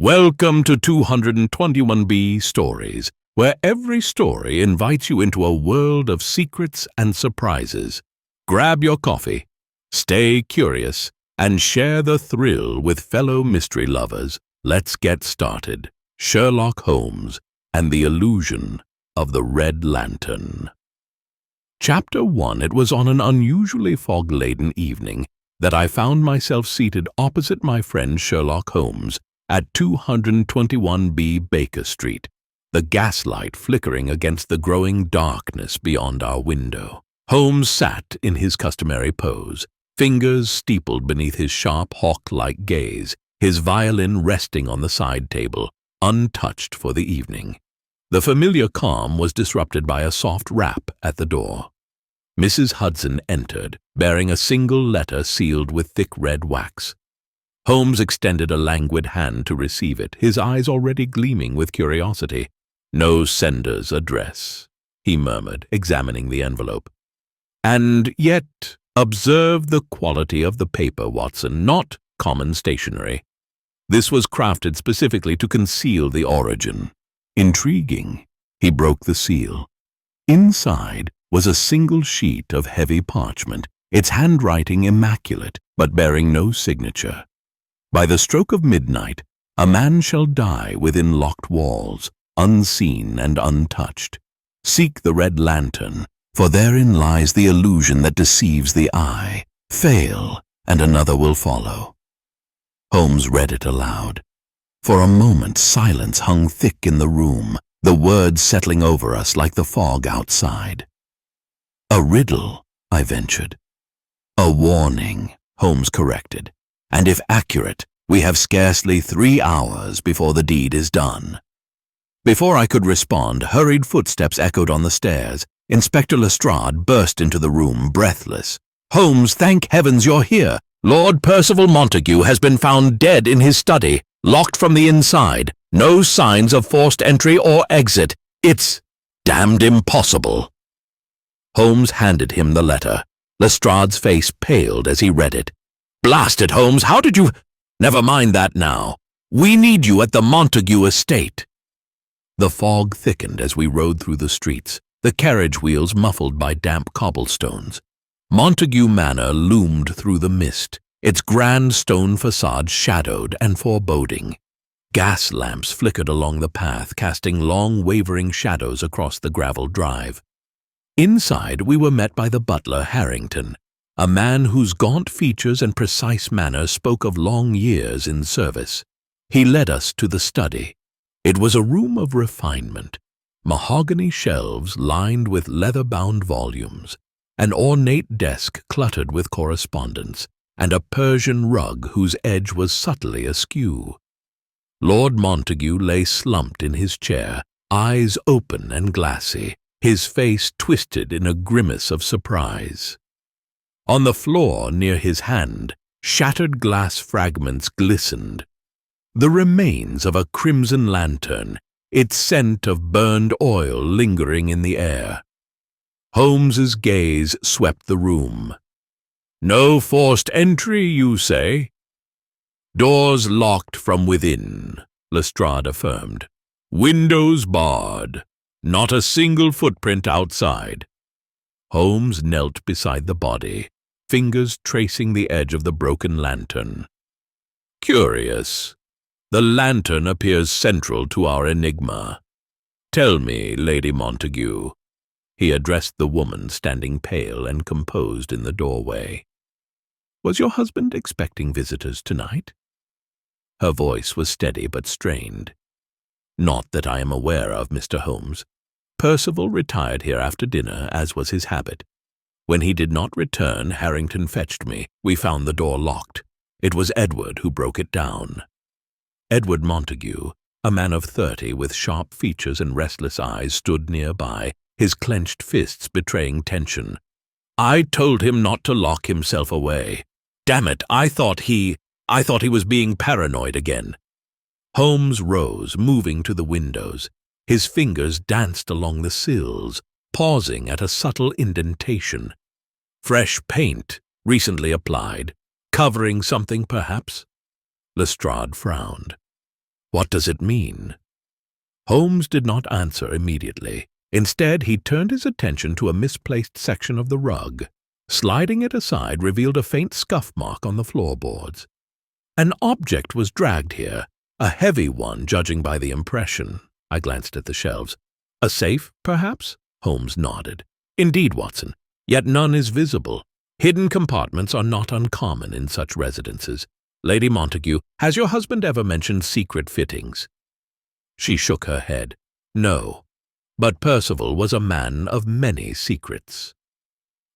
Welcome to 221B Stories, where every story invites you into a world of secrets and surprises. Grab your coffee, stay curious, and share the thrill with fellow mystery lovers. Let's get started. Sherlock Holmes and the Illusion of the Red Lantern. Chapter 1. It was on an unusually fog-laden evening that I found myself seated opposite my friend Sherlock Holmes at 221B Baker Street, the gaslight flickering against the growing darkness beyond our window. Holmes sat in his customary pose, fingers steepled beneath his sharp hawk-like gaze, his violin resting on the side table, untouched for the evening. The familiar calm was disrupted by a soft rap at the door. Mrs. Hudson entered, bearing a single letter sealed with thick red wax. Holmes extended a languid hand to receive it, his eyes already gleaming with curiosity. "No sender's address," he murmured, examining the envelope. "And yet, observe the quality of the paper, Watson, not common stationery. This was crafted specifically to conceal the origin." Intriguing. He broke the seal. Inside was a single sheet of heavy parchment, its handwriting immaculate, but bearing no signature. "By the stroke of midnight, a man shall die within locked walls, unseen and untouched. Seek the red lantern, for therein lies the illusion that deceives the eye. Fail, and another will follow." Holmes read it aloud. For a moment, silence hung thick in the room, the words settling over us like the fog outside. "A riddle," I ventured. "A warning," Holmes corrected. "And if accurate, we have scarcely 3 hours before the deed is done." Before I could respond, hurried footsteps echoed on the stairs. Inspector Lestrade burst into the room, breathless. "Holmes, thank heavens you're here! Lord Percival Montague has been found dead in his study, locked from the inside. No signs of forced entry or exit. It's damned impossible." Holmes handed him the letter. Lestrade's face paled as he read it. "Blast it, Holmes, how did you—" "Never mind that now. We need you at the Montague estate." The fog thickened as we rode through the streets, the carriage wheels muffled by damp cobblestones. Montague Manor loomed through the mist, its grand stone facade shadowed and foreboding. Gas lamps flickered along the path, casting long wavering shadows across the gravel drive. Inside, we were met by the butler, Harrington, a man whose gaunt features and precise manner spoke of long years in service. He led us to the study. It was a room of refinement, mahogany shelves lined with leather-bound volumes, an ornate desk cluttered with correspondence, and a Persian rug whose edge was subtly askew. Lord Montague lay slumped in his chair, eyes open and glassy, his face twisted in a grimace of surprise. On the floor near his hand, shattered glass fragments glistened, the remains of a crimson lantern, its scent of burned oil lingering in the air. Holmes's gaze swept the room. "No forced entry, you say?" "Doors locked from within," Lestrade affirmed. "Windows barred. Not a single footprint outside." Holmes knelt beside the body, fingers tracing the edge of the broken lantern. "Curious. The lantern appears central to our enigma. Tell me, Lady Montague." He addressed the woman standing pale and composed in the doorway. "Was your husband expecting visitors tonight?" Her voice was steady but strained. "Not that I am aware of, Mr. Holmes. Percival retired here after dinner, as was his habit. When he did not return, Harrington fetched me. We found the door locked. It was Edward who broke it down." Edward Montague, a man of 30 with sharp features and restless eyes, stood nearby, his clenched fists betraying tension. "I told him not to lock himself away. Damn it, I thought he was being paranoid again." Holmes rose, moving to the windows. His fingers danced along the sills, pausing at a subtle indentation. "Fresh paint, recently applied, covering something perhaps?" Lestrade frowned. What does it mean?" Holmes did not answer immediately. Instead, he turned his attention to a misplaced section of the rug. Sliding it aside revealed a faint scuff mark on the floorboards. An object was dragged here, a heavy one judging by the impression. I glanced at the shelves. "A safe, perhaps?" Holmes nodded. "Indeed, Watson, yet none is visible. Hidden compartments are not uncommon in such residences. Lady Montague, has your husband ever mentioned secret fittings?" She shook her head. "No, but Percival was a man of many secrets."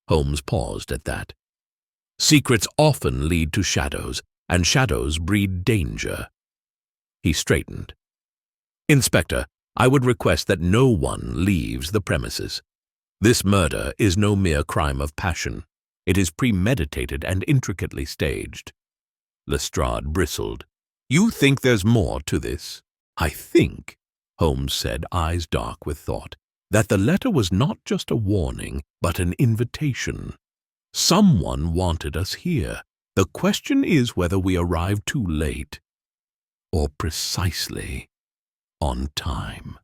Holmes paused at that. "Secrets often lead to shadows, and shadows breed danger." He straightened. "Inspector, I would request that no one leaves the premises. This murder is no mere crime of passion. It is premeditated and intricately staged." Lestrade bristled. "You think there's more to this?" "I think," Holmes said, eyes dark with thought, "that the letter was not just a warning, but an invitation. Someone wanted us here. The question is whether we arrived too late, or precisely on time."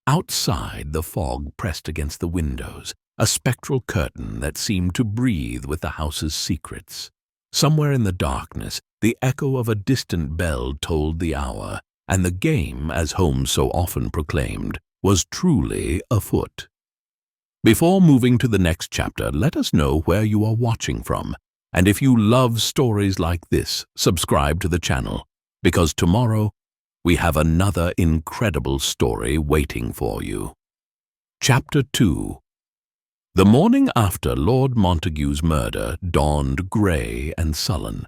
Outside, the fog pressed against the windows, a spectral curtain that seemed to breathe with the house's secrets. Somewhere in the darkness, the echo of a distant bell told the hour, and the game, as Holmes so often proclaimed, was truly afoot. Before moving to the next chapter, let us know where you are watching from, and if you love stories like this, subscribe to the channel, because tomorrow we have another incredible story waiting for you. Chapter 2. The morning after Lord Montague's murder dawned grey and sullen,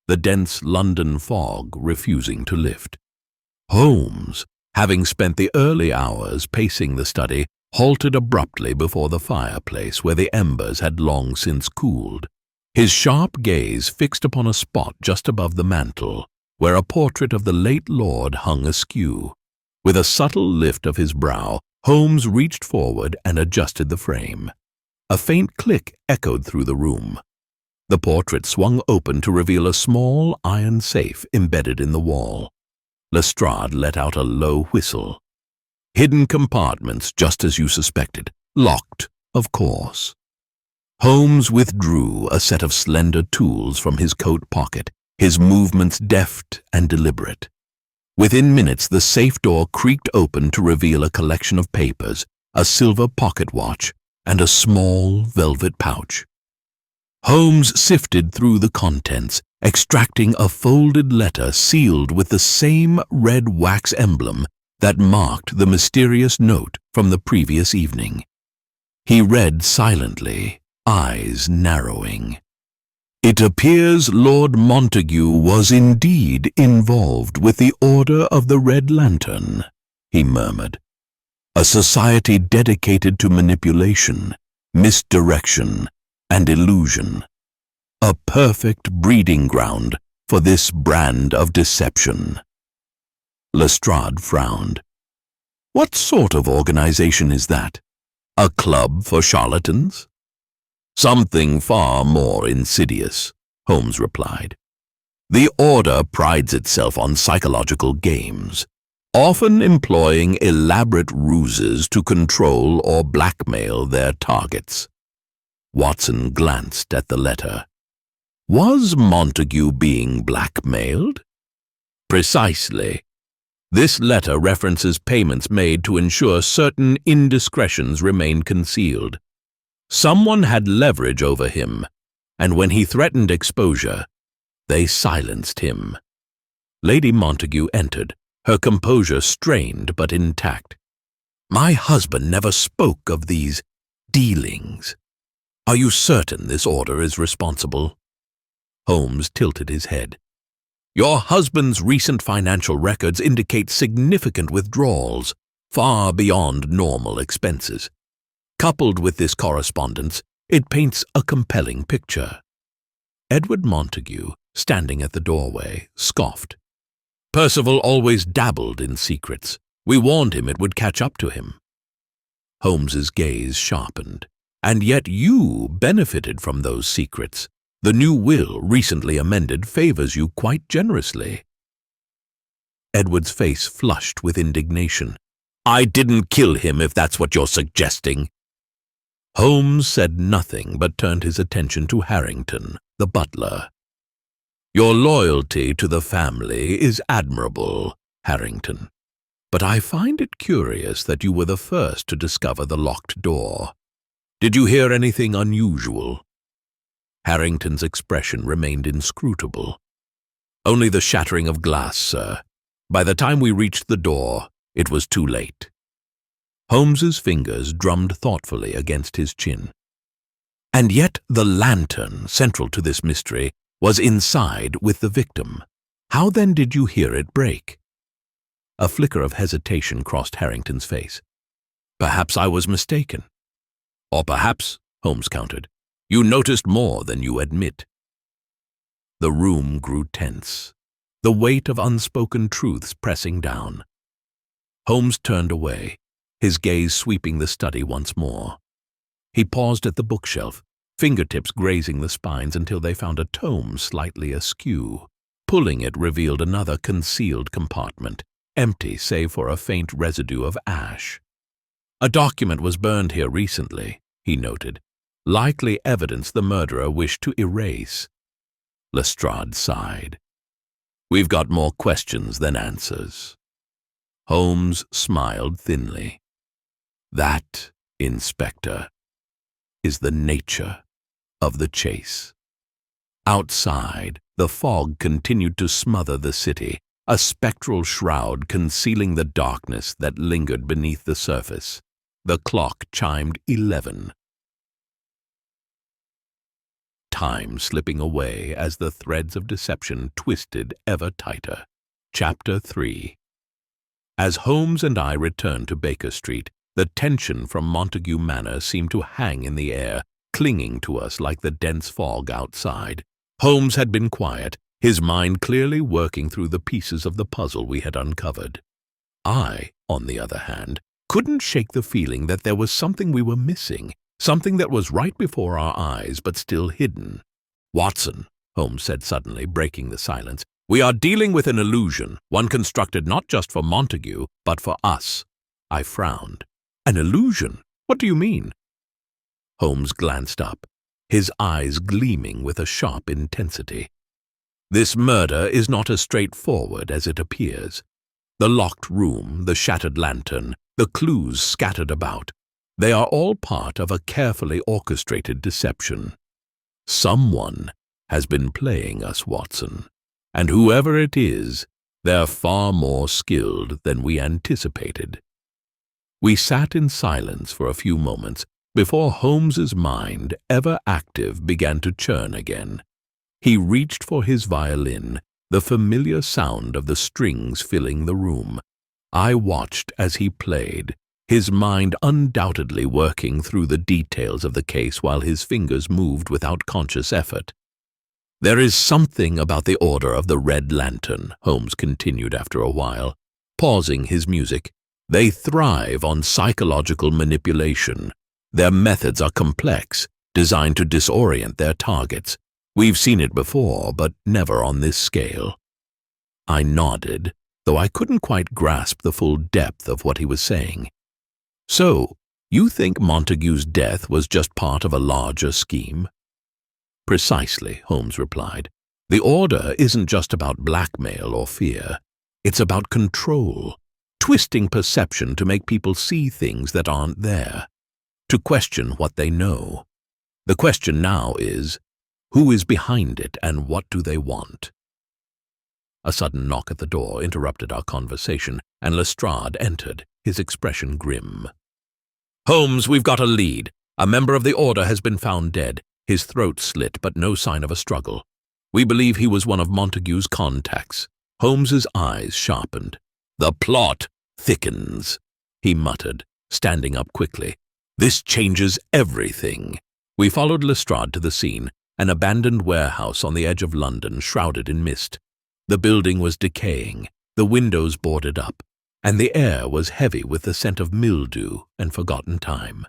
the dense London fog refusing to lift. Holmes, having spent the early hours pacing the study, halted abruptly before the fireplace where the embers had long since cooled, his sharp gaze fixed upon a spot just above the mantel, where a portrait of the late lord hung askew. With a subtle lift of his brow, Holmes reached forward and adjusted the frame. A faint click echoed through the room. The portrait swung open to reveal a small iron safe embedded in the wall. Lestrade let out a low whistle. "Hidden compartments, just as you suspected. Locked, of course." Holmes withdrew a set of slender tools from his coat pocket, his movements deft and deliberate. Within minutes, the safe door creaked open to reveal a collection of papers, a silver pocket watch, and a small velvet pouch. Holmes sifted through the contents, extracting a folded letter sealed with the same red wax emblem that marked the mysterious note from the previous evening. He read silently, eyes narrowing. "It appears Lord Montague was indeed involved with the Order of the Red Lantern," he murmured. "A society dedicated to manipulation, misdirection, and illusion. A perfect breeding ground for this brand of deception." Lestrade frowned. "What sort of organization is that? A club for charlatans?" "Something far more insidious," Holmes replied. "The Order prides itself on psychological games, often employing elaborate ruses to control or blackmail their targets." Watson glanced at the letter. Was Montague being blackmailed? Precisely. This letter references payments made to ensure certain indiscretions remained concealed. Someone had leverage over him, and when he threatened exposure, they silenced him. Lady Montague entered, her composure strained but intact. "My husband never spoke of these dealings. Are you certain this order is responsible?" Holmes tilted his head. "Your husband's recent financial records indicate significant withdrawals, far beyond normal expenses. Coupled with this correspondence, it paints a compelling picture." Edward Montague, standing at the doorway, scoffed. "Percival always dabbled in secrets. We warned him it would catch up to him." Holmes's gaze sharpened. "And yet you benefited from those secrets. The new will, recently amended, favors you quite generously." Edward's face flushed with indignation. "I didn't kill him, if that's what you're suggesting." Holmes said nothing but turned his attention to Harrington, the butler. "Your loyalty to the family is admirable, Harrington, but I find it curious that you were the first to discover the locked door. Did you hear anything unusual?" Harrington's expression remained inscrutable. "Only the shattering of glass, sir. By the time we reached the door, it was too late." Holmes's fingers drummed thoughtfully against his chin. "And yet the lantern, central to this mystery, was inside with the victim. How then did you hear it break?" A flicker of hesitation crossed Harrington's face. "Perhaps I was mistaken." "Or perhaps," Holmes countered, "you noticed more than you admit." The room grew tense, the weight of unspoken truths pressing down. Holmes turned away, his gaze sweeping the study once more. He paused at the bookshelf, fingertips grazing the spines until they found a tome slightly askew. Pulling it revealed another concealed compartment, empty save for a faint residue of ash. "A document was burned here recently," he noted, "likely evidence the murderer wished to erase." Lestrade sighed. "We've got more questions than answers." Holmes smiled thinly. "That, Inspector, is the nature of the chase." Outside, the fog continued to smother the city, a spectral shroud concealing the darkness that lingered beneath the surface. The clock chimed 11. Time slipping away as the threads of deception twisted ever tighter. Chapter 3. As Holmes and I returned to Baker Street, the tension from Montague Manor seemed to hang in the air, clinging to us like the dense fog outside. Holmes had been quiet, his mind clearly working through the pieces of the puzzle we had uncovered. I, on the other hand, couldn't shake the feeling that there was something we were missing, something that was right before our eyes but still hidden. "Watson," Holmes said suddenly, breaking the silence, "we are dealing with an illusion, one constructed not just for Montague, but for us." I frowned. "An illusion? What do you mean?" Holmes glanced up, his eyes gleaming with a sharp intensity. "This murder is not as straightforward as it appears. The locked room, the shattered lantern, the clues scattered about, they are all part of a carefully orchestrated deception. Someone has been playing us, Watson, and whoever it is, they're far more skilled than we anticipated." We sat in silence for a few moments before Holmes's mind, ever active, began to churn again. He reached for his violin, the familiar sound of the strings filling the room. I watched as he played, his mind undoubtedly working through the details of the case while his fingers moved without conscious effort. "There is something about the order of the Red Lantern," Holmes continued after a while, pausing his music. "They thrive on psychological manipulation. Their methods are complex, designed to disorient their targets. We've seen it before, but never on this scale." I nodded, though I couldn't quite grasp the full depth of what he was saying. "So, you think Montague's death was just part of a larger scheme?" "Precisely," Holmes replied. "The order isn't just about blackmail or fear. It's about control, twisting perception to make people see things that aren't there, to question what they know. The question now is, who is behind it and what do they want?" A sudden knock at the door interrupted our conversation, and Lestrade entered, his expression grim. "Holmes, we've got a lead. A member of the order has been found dead, his throat slit but no sign of a struggle. We believe he was one of Montague's contacts." Holmes's eyes sharpened. "The plot thickens," he muttered, standing up quickly. "This changes everything." We followed Lestrade to the scene, an abandoned warehouse on the edge of London, shrouded in mist. The building was decaying, the windows boarded up, and the air was heavy with the scent of mildew and forgotten time.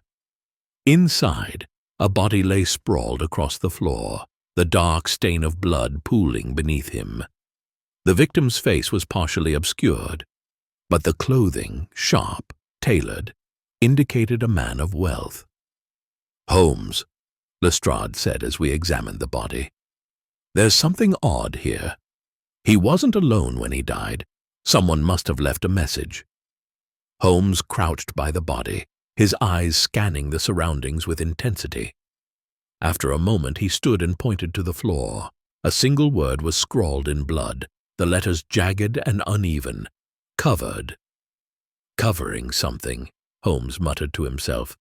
Inside, a body lay sprawled across the floor, the dark stain of blood pooling beneath him. The victim's face was partially obscured, but the clothing, sharp, tailored, indicated a man of wealth. "Holmes," Lestrade said as we examined the body. "There's something odd here. He wasn't alone when he died. Someone must have left a message." Holmes crouched by the body, his eyes scanning the surroundings with intensity. After a moment he stood and pointed to the floor. A single word was scrawled in blood, the letters jagged and uneven. "Covered." "Covering something," Holmes muttered to himself.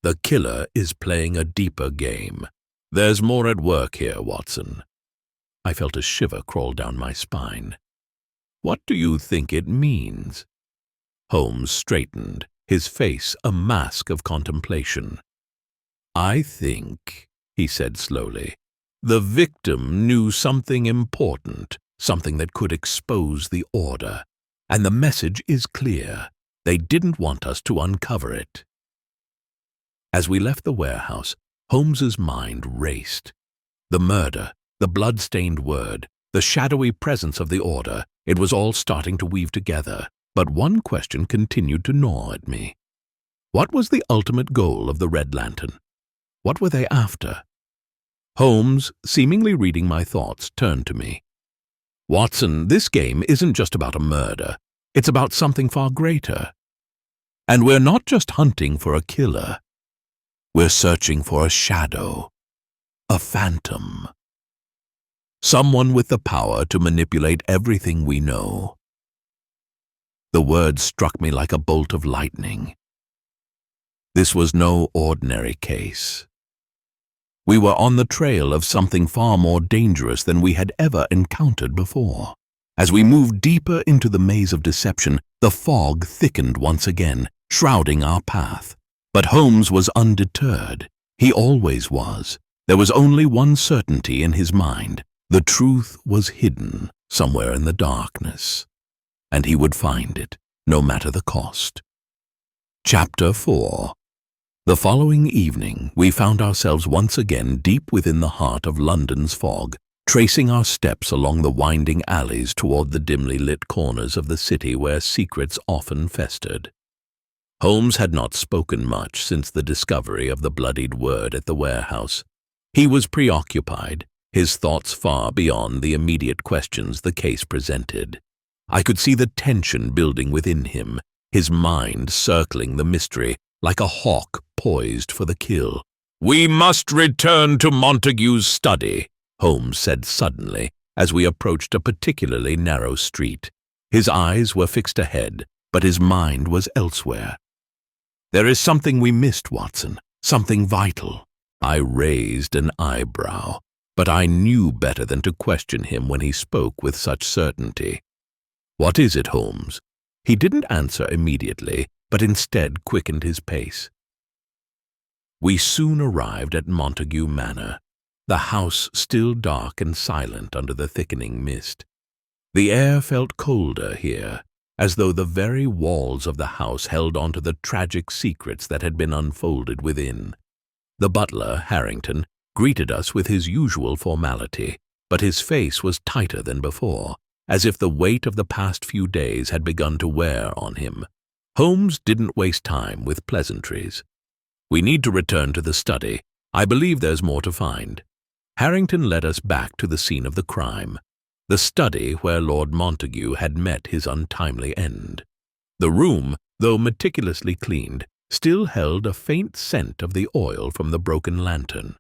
"The killer is playing a deeper game. There's more at work here, Watson." I felt a shiver crawl down my spine. "What do you think it means?" Holmes straightened, his face a mask of contemplation. "I think," he said slowly, "the victim knew something important, something that could expose the order. And the message is clear. They didn't want us to uncover it." As we left the warehouse, Holmes's mind raced. The murder, the blood-stained word, the shadowy presence of the order, it was all starting to weave together. But one question continued to gnaw at me. What was the ultimate goal of the Red Lantern? What were they after? Holmes, seemingly reading my thoughts, turned to me. "Watson, this game isn't just about a murder. It's about something far greater. And we're not just hunting for a killer. We're searching for a shadow, a phantom. Someone with the power to manipulate everything we know." The words struck me like a bolt of lightning. This was no ordinary case. We were on the trail of something far more dangerous than we had ever encountered before. As we moved deeper into the maze of deception, the fog thickened once again, shrouding our path. But Holmes was undeterred. He always was. There was only one certainty in his mind. The truth was hidden somewhere in the darkness, and he would find it, no matter the cost. Chapter 4. The following evening, we found ourselves once again deep within the heart of London's fog, tracing our steps along the winding alleys toward the dimly lit corners of the city where secrets often festered. Holmes had not spoken much since the discovery of the bloodied word at the warehouse. He was preoccupied, his thoughts far beyond the immediate questions the case presented. I could see the tension building within him, his mind circling the mystery like a hawk poised for the kill. "We must return to Montague's study," Holmes said suddenly as we approached a particularly narrow street. His eyes were fixed ahead, but his mind was elsewhere. "There is something we missed, Watson, something vital." I raised an eyebrow, but I knew better than to question him when he spoke with such certainty. "What is it, Holmes?" He didn't answer immediately, but instead quickened his pace. We soon arrived at Montague Manor, the house still dark and silent under the thickening mist. The air felt colder here, as though the very walls of the house held onto the tragic secrets that had been unfolded within. The butler, Harrington, greeted us with his usual formality, but his face was tighter than before, as if the weight of the past few days had begun to wear on him. Holmes didn't waste time with pleasantries. "We need to return to the study. I believe there's more to find." Harrington led us back to the scene of the crime, the study where Lord Montague had met his untimely end. The room, though meticulously cleaned, still held a faint scent of the oil from the broken lantern.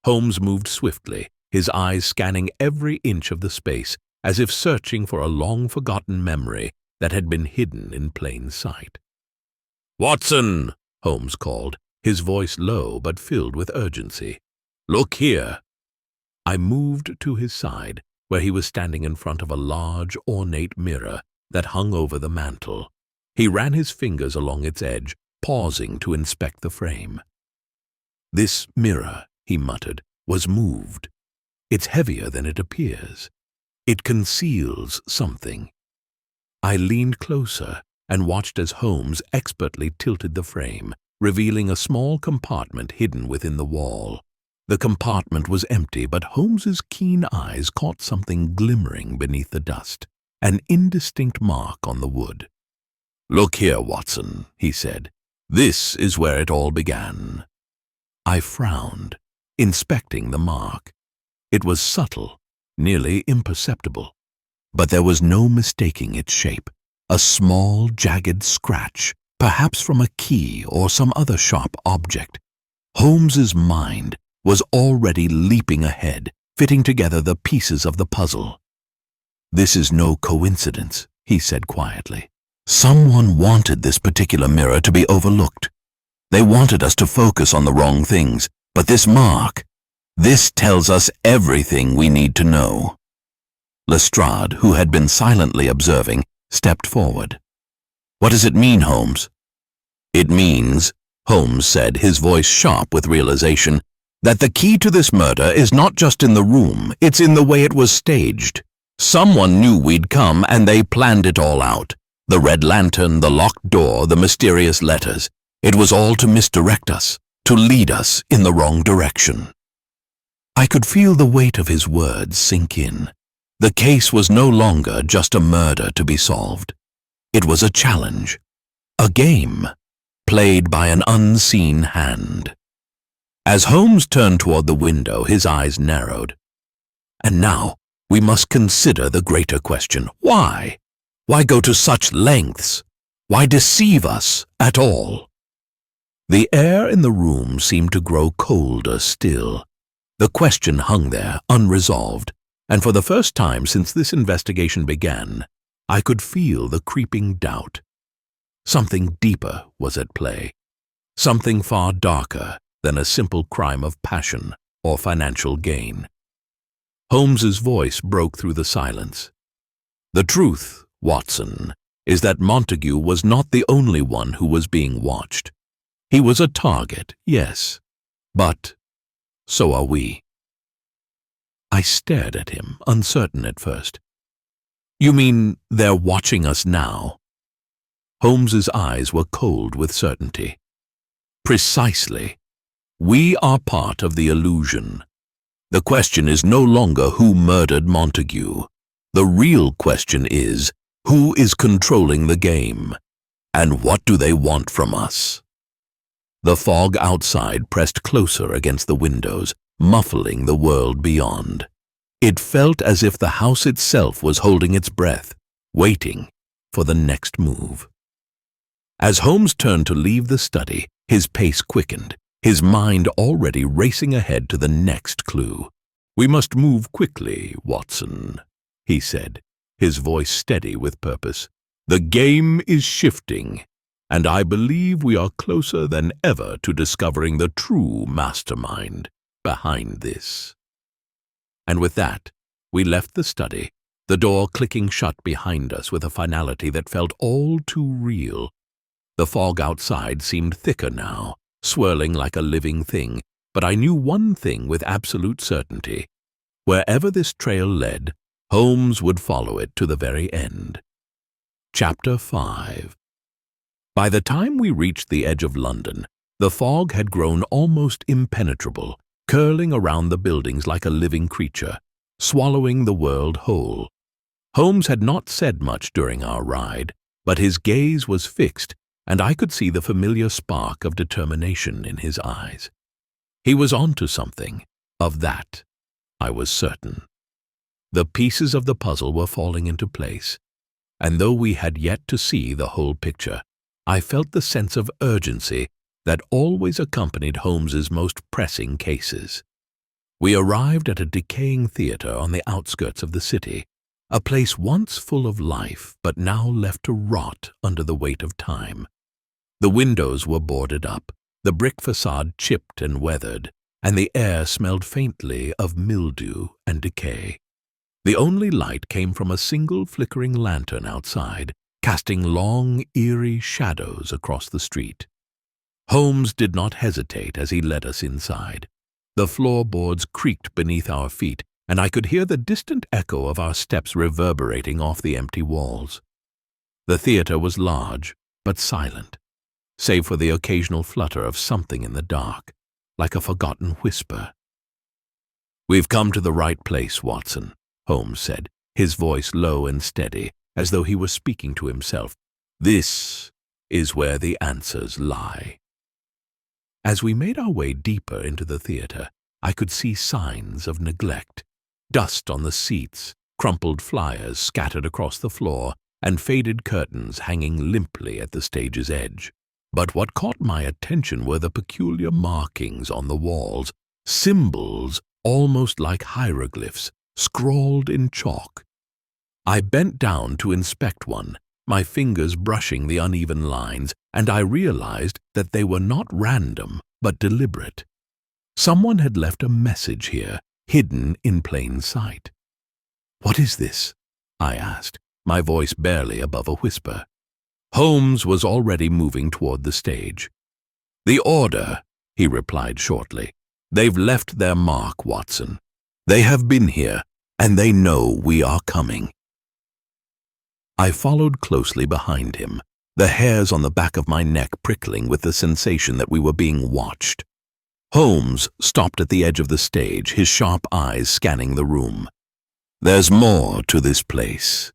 Holmes moved swiftly, his eyes scanning every inch of the space, as if searching for a long-forgotten memory that had been hidden in plain sight. "Watson!" Holmes called, his voice low but filled with urgency. "Look here!" I moved to his side, where he was standing in front of a large, ornate mirror that hung over the mantel. He ran his fingers along its edge, pausing to inspect the frame. "This mirror," he muttered, "was moved. It's heavier than it appears. It conceals something." I leaned closer and watched as Holmes expertly tilted the frame, revealing a small compartment hidden within the wall. The compartment was empty, but Holmes's keen eyes caught something glimmering beneath the dust, an indistinct mark on the wood. "Look here, Watson," he said. "This is where it all began." I frowned, inspecting the mark. It was subtle, nearly imperceptible, but there was no mistaking its shape. A small, jagged scratch, perhaps from a key or some other sharp object. Holmes's mind was already leaping ahead, fitting together the pieces of the puzzle. "This is no coincidence," he said quietly. "Someone wanted this particular mirror to be overlooked. They wanted us to focus on the wrong things, but this mark, this tells us everything we need to know." Lestrade, who had been silently observing, stepped forward. "What does it mean, Holmes?" "It means," Holmes said, his voice sharp with realization, "that the key to this murder is not just in the room, it's in the way it was staged. Someone knew we'd come and they planned it all out. The red lantern, the locked door, the mysterious letters. It was all to misdirect us, to lead us in the wrong direction." I could feel the weight of his words sink in. The case was no longer just a murder to be solved. It was a challenge, a game, played by an unseen hand. As Holmes turned toward the window, his eyes narrowed. "And now we must consider the greater question. Why? Why go to such lengths? Why deceive us at all?" The air in the room seemed to grow colder still. The question hung there, unresolved, and for the first time since this investigation began, I could feel the creeping doubt. Something deeper was at play, something far darker than a simple crime of passion or financial gain. Holmes's voice broke through the silence. "The truth, Watson, is that Montague was not the only one who was being watched. He was a target, yes, but so are we." I stared at him, uncertain at first. "You mean they're watching us now?" Holmes's eyes were cold with certainty. "Precisely. We are part of the illusion. The question is no longer who murdered Montague. The real question is, who is controlling the game, and what do they want from us?" The fog outside pressed closer against the windows, muffling the world beyond. It felt as if the house itself was holding its breath, waiting for the next move. As Holmes turned to leave the study, his pace quickened, his mind already racing ahead to the next clue. "We must move quickly, Watson," he said, his voice steady with purpose. "The game is shifting, and I believe we are closer than ever to discovering the true mastermind behind this." And with that, we left the study, the door clicking shut behind us with a finality that felt all too real. The fog outside seemed thicker now, swirling like a living thing, but I knew one thing with absolute certainty. Wherever this trail led, Holmes would follow it to the very end. Chapter 5. By the time we reached the edge of London, the fog had grown almost impenetrable, curling around the buildings like a living creature, swallowing the world whole. Holmes had not said much during our ride, but his gaze was fixed, and I could see the familiar spark of determination in his eyes. He was onto something, of that I was certain. The pieces of the puzzle were falling into place, and though we had yet to see the whole picture, I felt the sense of urgency that always accompanied Holmes's most pressing cases. We arrived at a decaying theater on the outskirts of the city, a place once full of life but now left to rot under the weight of time. The windows were boarded up, the brick facade chipped and weathered, and the air smelled faintly of mildew and decay. The only light came from a single flickering lantern outside, casting long, eerie shadows across the street. Holmes did not hesitate as he led us inside. The floorboards creaked beneath our feet, and I could hear the distant echo of our steps reverberating off the empty walls. The theater was large, but silent, save for the occasional flutter of something in the dark, like a forgotten whisper. "We've come to the right place, Watson," Holmes said, his voice low and steady, as though he were speaking to himself. "This is where the answers lie." As we made our way deeper into the theater, I could see signs of neglect. Dust on the seats, crumpled flyers scattered across the floor, and faded curtains hanging limply at the stage's edge. But what caught my attention were the peculiar markings on the walls, symbols almost like hieroglyphs, scrawled in chalk. I bent down to inspect one, my fingers brushing the uneven lines, and I realized that they were not random, but deliberate. Someone had left a message here, hidden in plain sight. "What is this?" I asked, my voice barely above a whisper. Holmes was already moving toward the stage. "The order," he replied shortly. "They've left their mark, Watson. They have been here, and they know we are coming." I followed closely behind him, the hairs on the back of my neck prickling with the sensation that we were being watched. Holmes stopped at the edge of the stage, his sharp eyes scanning the room. "There's more to this place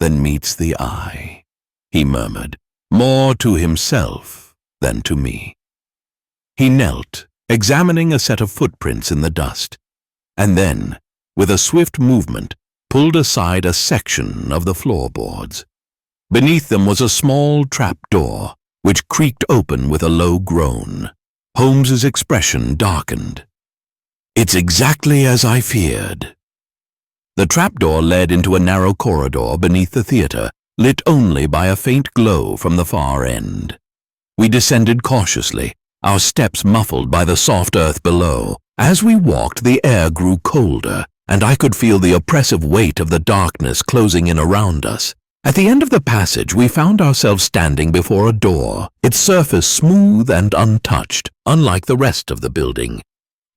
than meets the eye," he murmured, "more to himself than to me." He knelt, examining a set of footprints in the dust, and then, with a swift movement, pulled aside a section of the floorboards. Beneath them was a small trap-door, which creaked open with a low groan. Holmes's expression darkened. "It's exactly as I feared." The trapdoor led into a narrow corridor beneath the theater, lit only by a faint glow from the far end. We descended cautiously, our steps muffled by the soft earth below. As we walked, the air grew colder, and I could feel the oppressive weight of the darkness closing in around us. At the end of the passage, we found ourselves standing before a door, its surface smooth and untouched, unlike the rest of the building.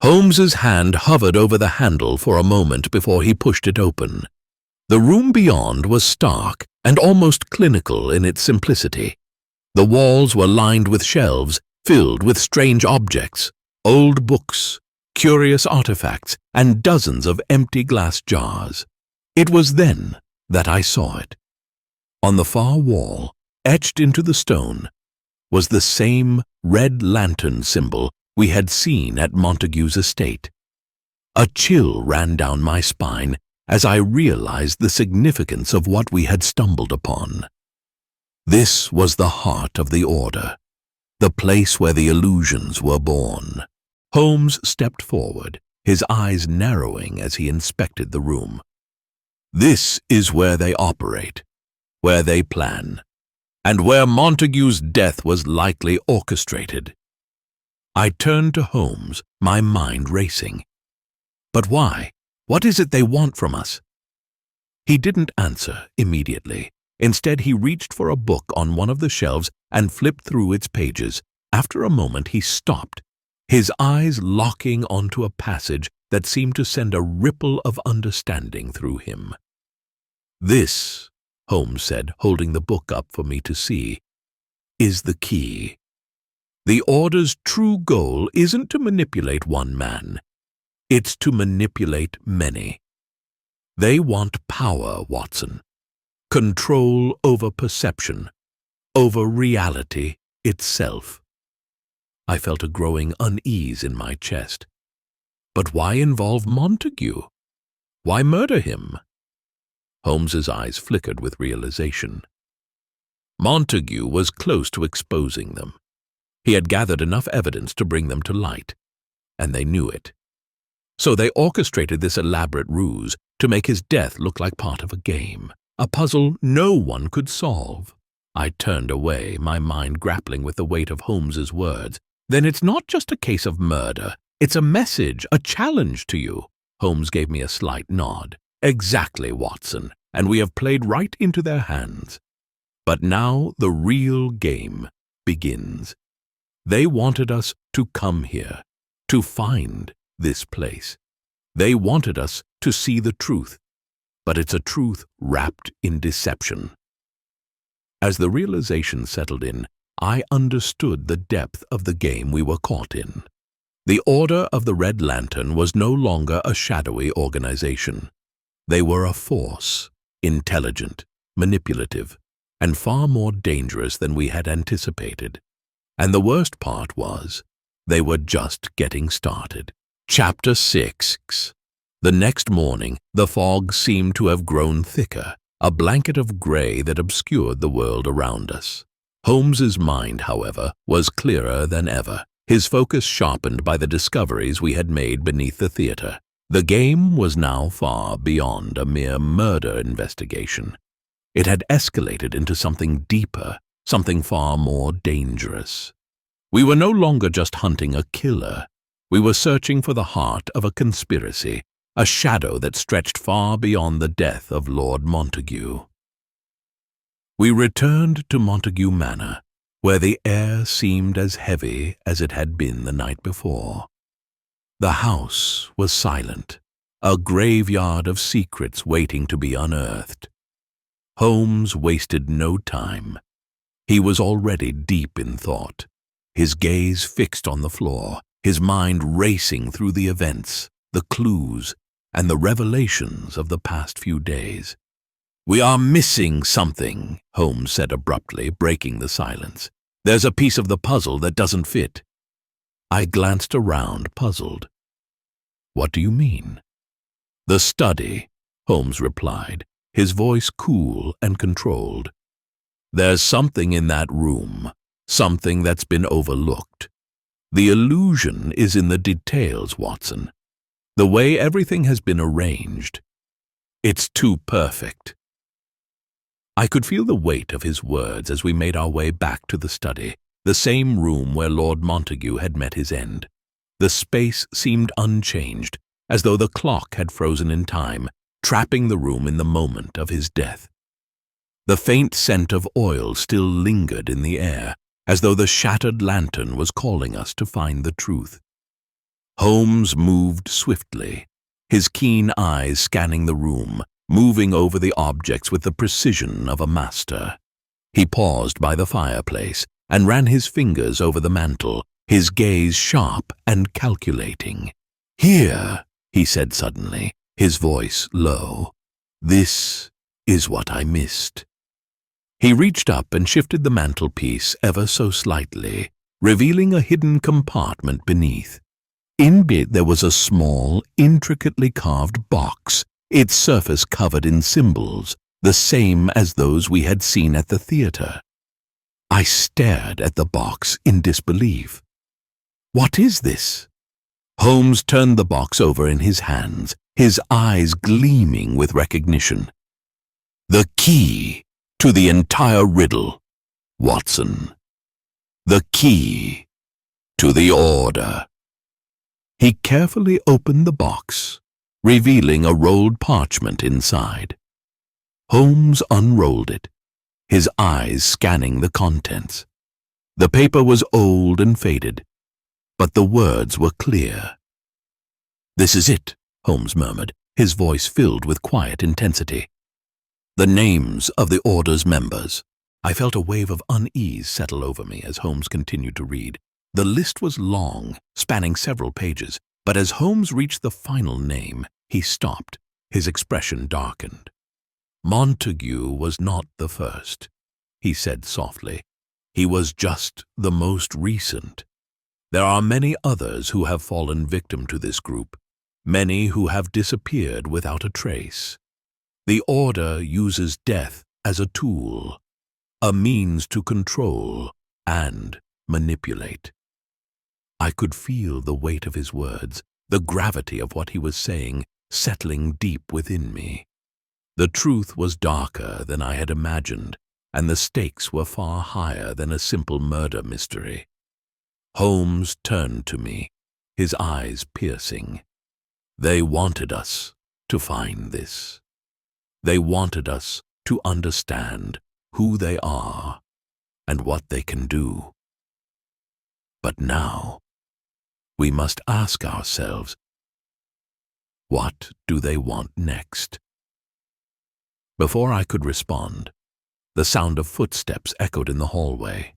Holmes's hand hovered over the handle for a moment before he pushed it open. The room beyond was stark and almost clinical in its simplicity. The walls were lined with shelves filled with strange objects, old books, curious artifacts, and dozens of empty glass jars. It was then that I saw it. On the far wall, etched into the stone, was the same red lantern symbol we had seen at Montague's estate. A chill ran down my spine as I realized the significance of what we had stumbled upon. This was the heart of the order, the place where the illusions were born. Holmes stepped forward, his eyes narrowing as he inspected the room. "This is where they operate, where they plan, and where Montague's death was likely orchestrated." I turned to Holmes, my mind racing. "But why? What is it they want from us?" He didn't answer immediately. Instead, he reached for a book on one of the shelves and flipped through its pages. After a moment, he stopped, his eyes locking onto a passage that seemed to send a ripple of understanding through him. "This," Holmes said, holding the book up for me to see, "is the key. The Order's true goal isn't to manipulate one man. It's to manipulate many. They want power, Watson. Control over perception, over reality itself." I felt a growing unease in my chest. But why involve Montague? Why murder him? Holmes's eyes flickered with realization. Montague was close to exposing them. He had gathered enough evidence to bring them to light, and they knew it. So they orchestrated this elaborate ruse to make his death look like part of a game, a puzzle no one could solve. I turned away, my mind grappling with the weight of Holmes's words. "Then it's not just a case of murder. It's a message, a challenge to you." Holmes gave me a slight nod. "Exactly, Watson, and we have played right into their hands. But now the real game begins. They wanted us to come here, to find this place. They wanted us to see the truth, but it's a truth wrapped in deception." As the realization settled in, I understood the depth of the game we were caught in. The Order of the Red Lantern was no longer a shadowy organization. They were a force, intelligent, manipulative, and far more dangerous than we had anticipated. And the worst part was, they were just getting started. Chapter 6. The next morning, the fog seemed to have grown thicker, a blanket of gray that obscured the world around us. Holmes's mind, however, was clearer than ever, his focus sharpened by the discoveries we had made beneath the theater. The game was now far beyond a mere murder investigation. It had escalated into something deeper, something far more dangerous. We were no longer just hunting a killer. We were searching for the heart of a conspiracy, a shadow that stretched far beyond the death of Lord Montague. We returned to Montague Manor, where the air seemed as heavy as it had been the night before. The house was silent, a graveyard of secrets waiting to be unearthed. Holmes wasted no time. He was already deep in thought, his gaze fixed on the floor, his mind racing through the events, the clues, and the revelations of the past few days. "We are missing something," Holmes said abruptly, breaking the silence. "There's a piece of the puzzle that doesn't fit." I glanced around, puzzled. "What do you mean?" "The study," Holmes replied, his voice cool and controlled. "There's something in that room, something that's been overlooked. The illusion is in the details, Watson. The way everything has been arranged. It's too perfect." I could feel the weight of his words as we made our way back to the study, the same room where Lord Montague had met his end. The space seemed unchanged, as though the clock had frozen in time, trapping the room in the moment of his death. The faint scent of oil still lingered in the air, as though the shattered lantern was calling us to find the truth. Holmes moved swiftly, his keen eyes scanning the room, moving over the objects with the precision of a master. He paused by the fireplace and ran his fingers over the mantel, his gaze sharp and calculating. "Here," he said suddenly, his voice low. "This is what I missed." He reached up and shifted the mantelpiece ever so slightly, revealing a hidden compartment beneath. In it there was a small, intricately carved box, its surface covered in symbols, the same as those we had seen at the theater. I stared at the box in disbelief. "What is this?" Holmes turned the box over in his hands, his eyes gleaming with recognition. "The key to the entire riddle, Watson. The key to the Order." He carefully opened the box, revealing a rolled parchment inside. Holmes unrolled it, his eyes scanning the contents. The paper was old and faded, but the words were clear. "This is it," Holmes murmured, his voice filled with quiet intensity. "The names of the Order's members." I felt a wave of unease settle over me as Holmes continued to read. The list was long, spanning several pages, but as Holmes reached the final name, he stopped, his expression darkened. "Montague was not the first," he said softly. "He was just the most recent. There are many others who have fallen victim to this group, many who have disappeared without a trace. The Order uses death as a tool, a means to control and manipulate." I could feel the weight of his words, the gravity of what he was saying, settling deep within me. The truth was darker than I had imagined, and the stakes were far higher than a simple murder mystery. Holmes turned to me, his eyes piercing. "They wanted us to find this. They wanted us to understand who they are and what they can do. But now, we must ask ourselves, what do they want next?" Before I could respond, the sound of footsteps echoed in the hallway.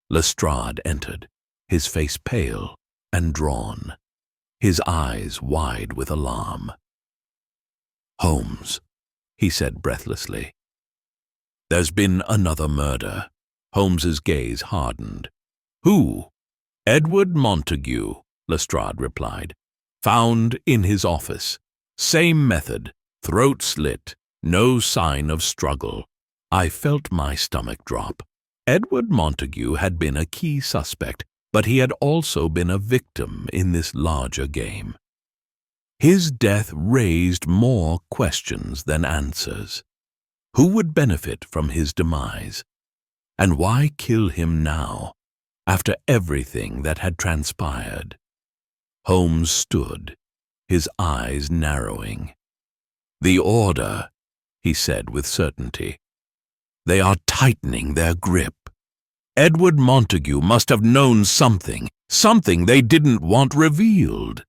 Lestrade entered, his face pale and drawn, his eyes wide with alarm. "Holmes," he said breathlessly. "There's been another murder." Holmes's gaze hardened. "Who?" "Edward Montague," Lestrade replied. "Found in his office. Same method, throat slit, no sign of struggle." I felt my stomach drop. Edward Montague had been a key suspect, but he had also been a victim in this larger game. His death raised more questions than answers. Who would benefit from his demise? And why kill him now, after everything that had transpired? Holmes stood, his eyes narrowing. "The Order," he said with certainty. "They are tightening their grip. Edward Montague must have known something they didn't want revealed."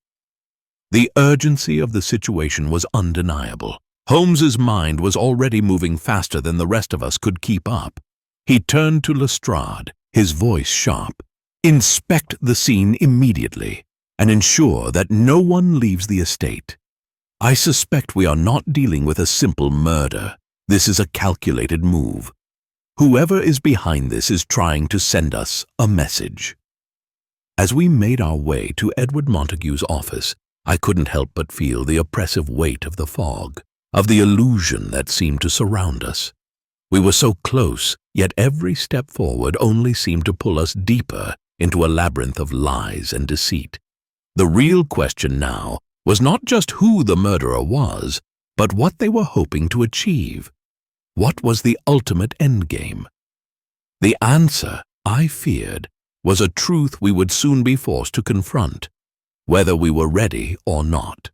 The urgency of the situation was undeniable. Holmes's mind was already moving faster than the rest of us could keep up. He turned to Lestrade, his voice sharp. "Inspect the scene immediately and ensure that no one leaves the estate. I suspect we are not dealing with a simple murder. This is a calculated move. Whoever is behind this is trying to send us a message." As we made our way to Edward Montague's office, I couldn't help but feel the oppressive weight of the fog, of the illusion that seemed to surround us. We were so close, yet every step forward only seemed to pull us deeper into a labyrinth of lies and deceit. The real question now was not just who the murderer was, but what they were hoping to achieve. What was the ultimate endgame? The answer, I feared, was a truth we would soon be forced to confront, whether we were ready or not.